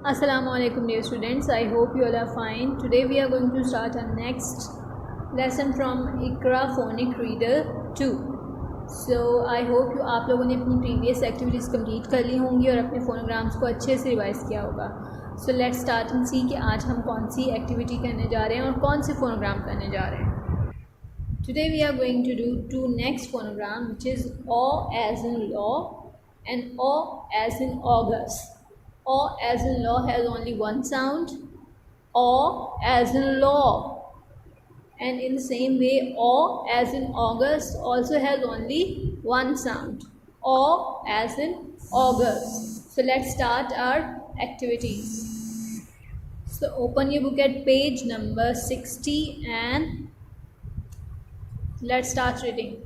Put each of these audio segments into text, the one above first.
Assalamu alaikum dear students, I hope you all are fine. Today we are going to start our next lesson from Iqra Phonic Reader 2. So I hope you आप लोगों ने अपनी previous activities complete कर ली होंगी और अपने phonograms को अच्छे से revise किया होगा. So let's start and see कि आज हम कौन सी activity करने जा रहे हैं और कौन से phonogram करने जा रहे हैं. Today we are going to do two next phonogram, which is O as in law and O as in August. O as in law has only one sound, O as in law, and in the same way O as in August also has only one sound, O as in August. So let's start our activities. So open your book at page number 60 and let's start reading.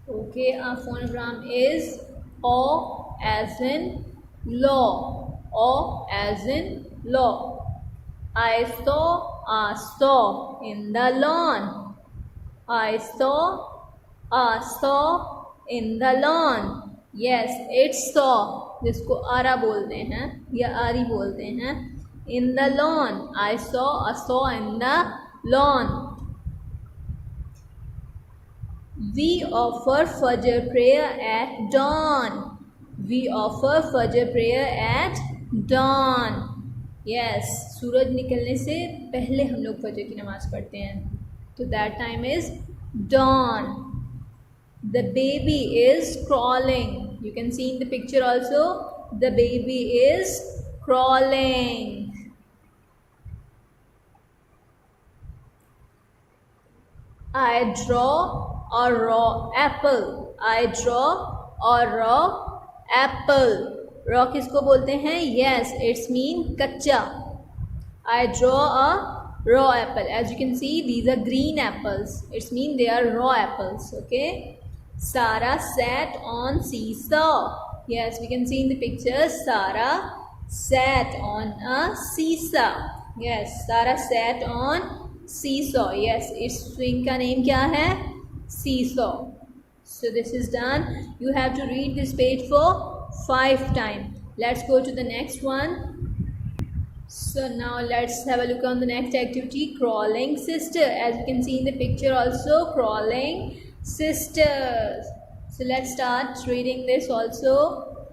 Okay, our phonogram is O as in law. O as in law. I saw in the lawn. I saw in the lawn. Yes, it's saw, जिसको आरा बोलते हैं या आरी बोलते हैं. In the lawn. I saw in the lawn. We offer Fajr prayer at dawn. We offer Fajr prayer at dawn. Yes, सूरज निकलने से पहले हम लोग फजर की नमाज़ पढ़ते हैं. तो that time is dawn. The baby is crawling. You can see in the picture also. The baby is crawling. I draw a raw apple. I draw a raw apple. Raw किसको बोलते हैं? Yes, it's mean कच्चा. I draw a raw apple. As you can see, these are green apples. It's mean they are raw apples. Okay. Sarah sat on seesaw. Yes, we can see in the picture. Sarah sat on a seesaw. Yes, Sarah sat on seesaw. Yes, its swing का name क्या है? Seesaw. So this is done. You have to read this page for 5 times. Let's go to the next one. So now let's have a look on the next activity, crawling sister. As you can see in the picture also, crawling sisters. So let's start reading this also.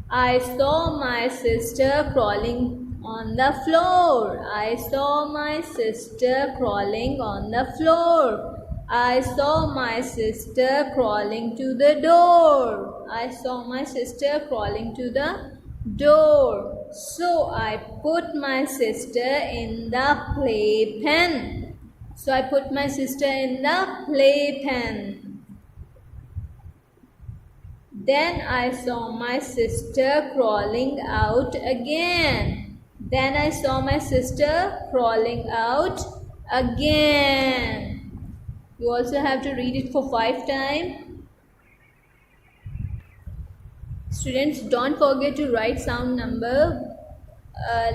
I saw my sister crawling on the floor. I saw my sister crawling on the floor. I saw my sister crawling to the door. I saw my sister crawling to the door. So I put my sister in the playpen. So I put my sister in the playpen. Then I saw my sister crawling out again. Then I saw my sister crawling out again. You also have to read it for 5 times. Students, don't forget to write sound number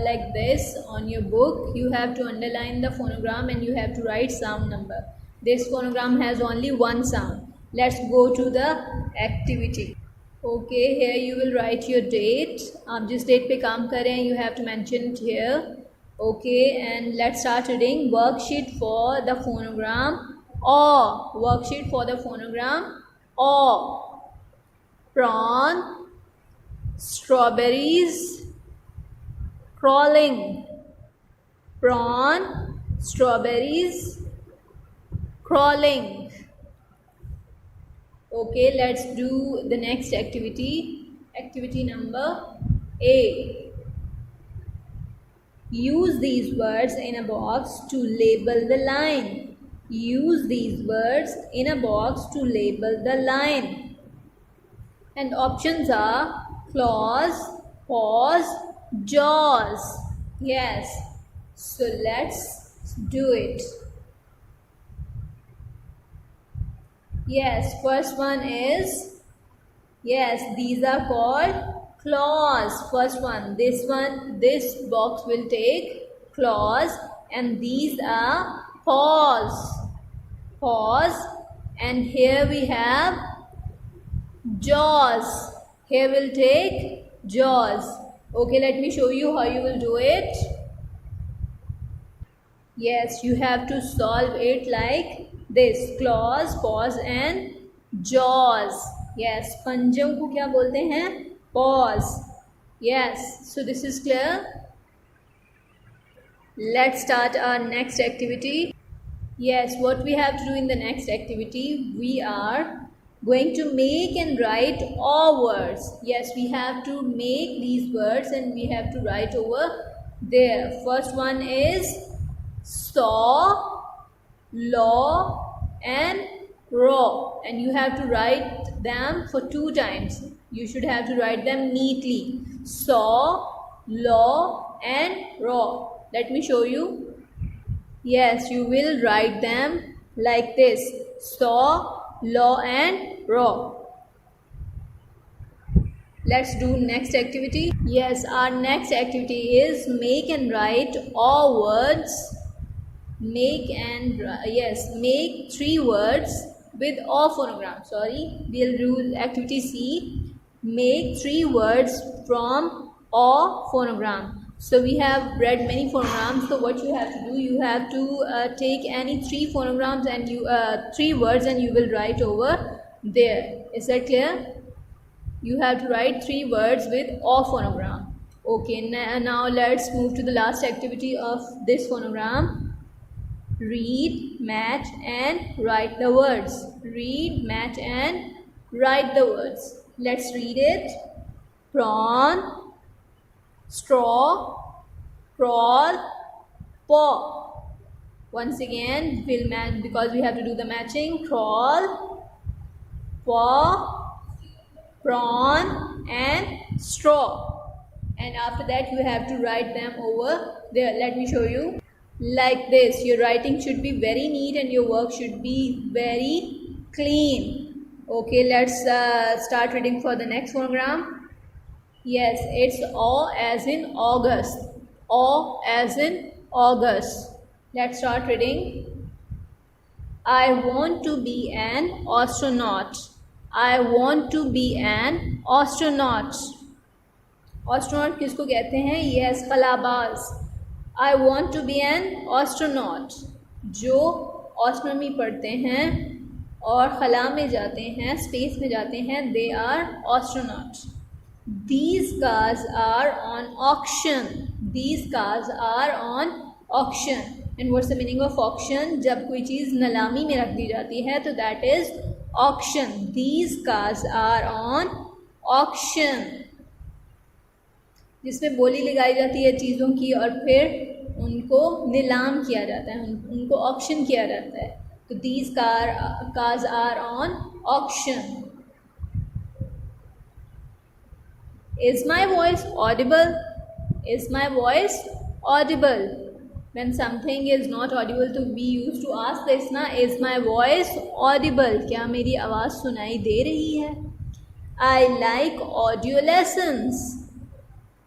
like this on your book. You have to underline the phonogram and you have to write sound number. This phonogram has only one sound. Let's go to the activity. Okay, here you will write your date. आप जिस date पे काम कर रहे हैं, you have to mention it here. Okay, and let's start reading. Worksheet for the phonogram. O. Worksheet for the phonogram. O. Prawn. Strawberries. Crawling. Prawn. Strawberries. Crawling. Okay, let's do the next activity. Activity number A. Use these words in a box to label the line. Use these words in a box to label the line. And options are claws, paws, jaws. Yes. So let's do it. Yes, first one is, yes, these are called claws. First one, this box will take claws and these are paws. Paws, and here we have jaws. Here we'll take jaws. Okay, let me show you how you will do it. Yes, you have to solve it like this. Claws, paws and jaws. Yes, पंजों को क्या बोलते हैं? Paws. Yes, so this is clear. Let's start our next activity. Yes, what we have to do in the next activity, we are going to make and write all words. Yes, we have to make these words and we have to write over there. First one is saw, law and raw, and you have to write them for 2 times. You should have to write them neatly. Saw, law and raw. Let me show you. Yes, you will write them like this: saw, law and raw. Let's do next activity. Yes, our next activity is make and write all words. Make 3 words with all phonograms. We'll do activity C. Make 3 words from all phonogram. So we have read many phonograms. So what you have to do, you have to take any 3 phonograms and 3 words and you will write over there. Is that clear? You have to write 3 words with all phonogram. Okay, now let's move to the last activity of this phonogram. Read, match and write the words. Read, match and write the words. Let's read it. Prawn, straw, crawl, paw. Once again, we'll match because we have to do the matching. Crawl, paw, prawn and straw. And after that you have to write them over there. Let me show you. Like this. Your writing should be very neat and your work should be very clean. Okay, let's start reading for the next phonogram. Yes, it's O as in August. O as in August. Let's start reading. I want to be an astronaut. I want to be an astronaut. Astronaut किसको कहते हैं? Yes, खलाबाज. I want to be an astronaut. जो astronomy पढ़ते हैं और खला में जाते हैं, space में जाते हैं, they are astronauts. These cars are on auction. These cars are on auction. And what's the meaning of auction? जब कोई चीज़ नीलामी में रख दी जाती है तो that is auction. These cars are on auction. जिसमें बोली लगाई जाती है चीज़ों की और फिर उनको नीलाम किया जाता है, उनको ऑक्शन किया जाता है. तो these cars are on auction. Is my voice audible? Is my voice audible? When something is not audible तो we used to ask this ना, is my voice audible? क्या मेरी आवाज़ सुनाई दे रही है? I like audio lessons.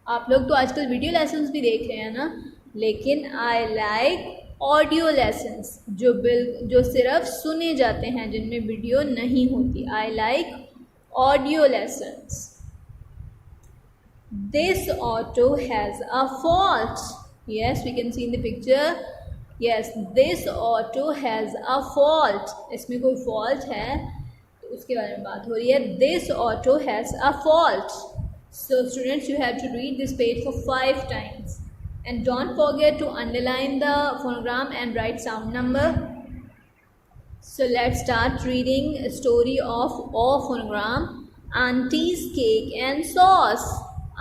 आप लोग तो आजकल वीडियो लेसन्स भी देख रहे हैं ना, लेकिन आई लाइक ऑडियो लेसन्स जो सिर्फ सुने जाते हैं, जिनमें वीडियो नहीं होती. I like audio lessons. This auto has a fault. Yes, we can see in the picture. Yes, this auto has a fault. इसमें कोई फॉल्ट है तो उसके बारे में बात हो रही है. This auto has a fault. So students, you have to read this page for 5 times and don't forget to underline the phonogram and write sound number. So let's start reading a story of O phonogram. Auntie's cake and sauce.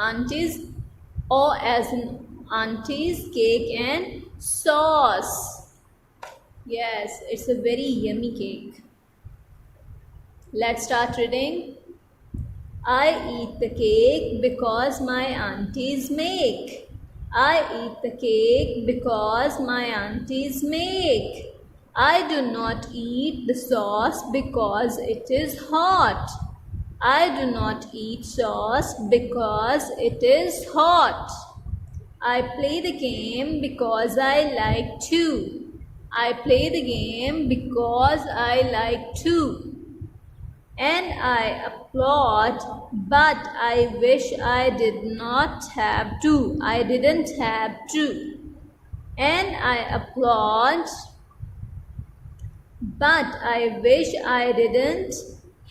Auntie's, O as in auntie's cake and sauce. Yes, it's a very yummy cake. Let's start reading. I eat the cake because my aunties make. I eat the cake because my aunties make. I do not eat the sauce because it is hot. I do not eat sauce because it is hot. I play the game because I like to. I play the game because I like to. and I applaud, but I wish I did not have to. I didn't have to. And I applaud, but I wish I didn't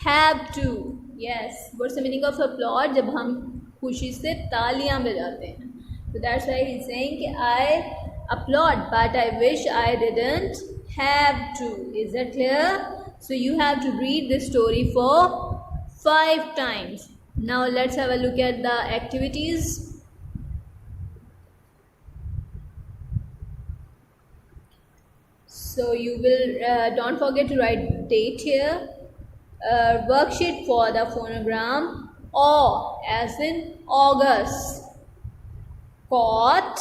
have to. Yes, what's the meaning of applaud? जब हम खुशी से तालियां बजाते हैं. So that's why he's saying कि I applaud, but I wish I didn't have to. Is that clear? So you have to read this story for 5 times. Now let's have a look at the activities. So you will don't forget to write date here. Worksheet for the phonogram. Aw as in August. Caught,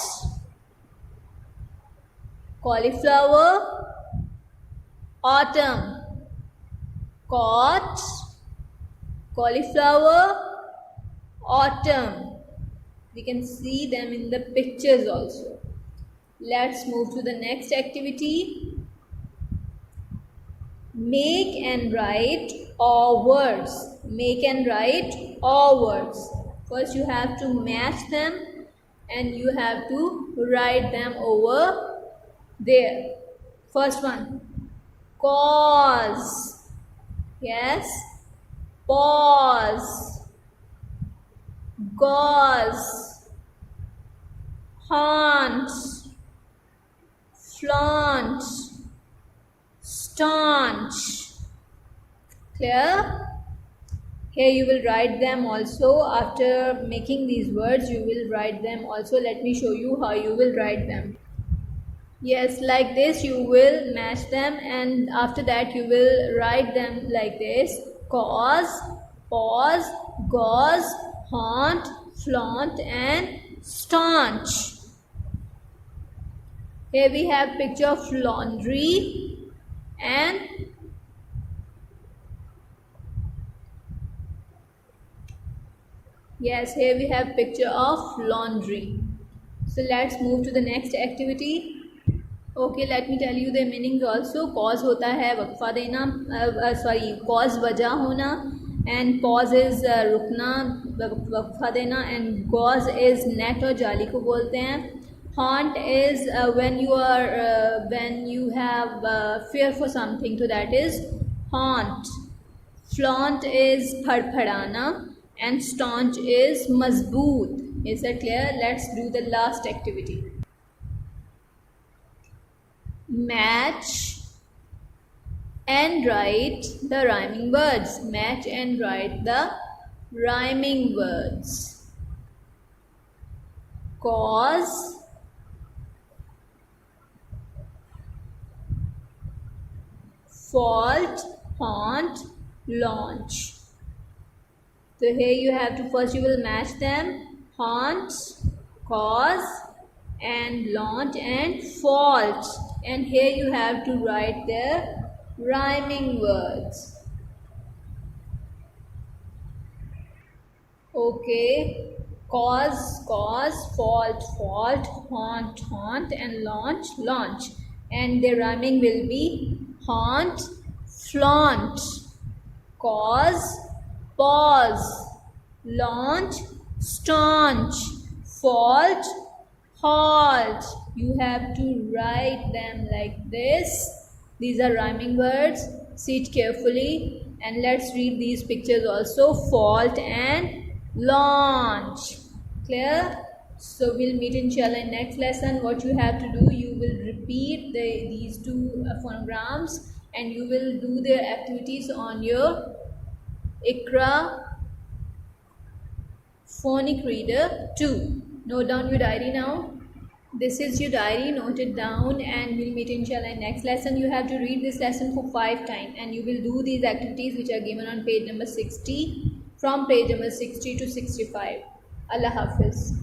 cauliflower, autumn. Caught, cauliflower, autumn. We can see them in the pictures also. Let's move to the next activity. Make and write all words. Make and write all words. First you have to match them and you have to write them over there. First one, cause. Yes, pause, gauze, haunt, flaunt, staunch. Clear? Here you will write them also. After making these words you will write them also. Let me show you how you will write them. Yes, like this you will match them, and after that you will write them like this: cause, pause, gauze, haunt, flaunt and staunch. Here we have picture of laundry and yes, here we have picture of laundry. So let's move to the next activity. Okay, let me tell you the meanings also. Cause होता है वक्फा देना, cause वजह होना, and pause is रुकना, वक्फा देना, and gauze is net और जाली को बोलते हैं. Haunt is when you have fear for something, so that is haunt. Flaunt is फड़फड़ाना, and staunch is मजबूत. Is that clear? Let's do the last activity. Match and write the rhyming words. Match and write the rhyming words. Cause, fault, haunt, launch. So here you have to first you will match them: haunt, cause and launch and fault. And here you have to write their rhyming words. Okay, cause, fault, haunt, and launch. And the rhyming will be haunt, flaunt, cause, pause, launch, staunch, fault, halt. You have to write them like this. These are rhyming words. See it carefully and let's read these pictures also: fault and launch. Clear? So we'll meet inshallah in next lesson. What you have to do, you will repeat these two phonograms and you will do their activities on your Iqra phonic reader 2. Note down your diary now. This is your diary, note it down and we'll meet inshallah in next lesson. You have to read this lesson for 5 times and you will do these activities which are given on page number 60, from page number 60 to 65. Allah Hafiz.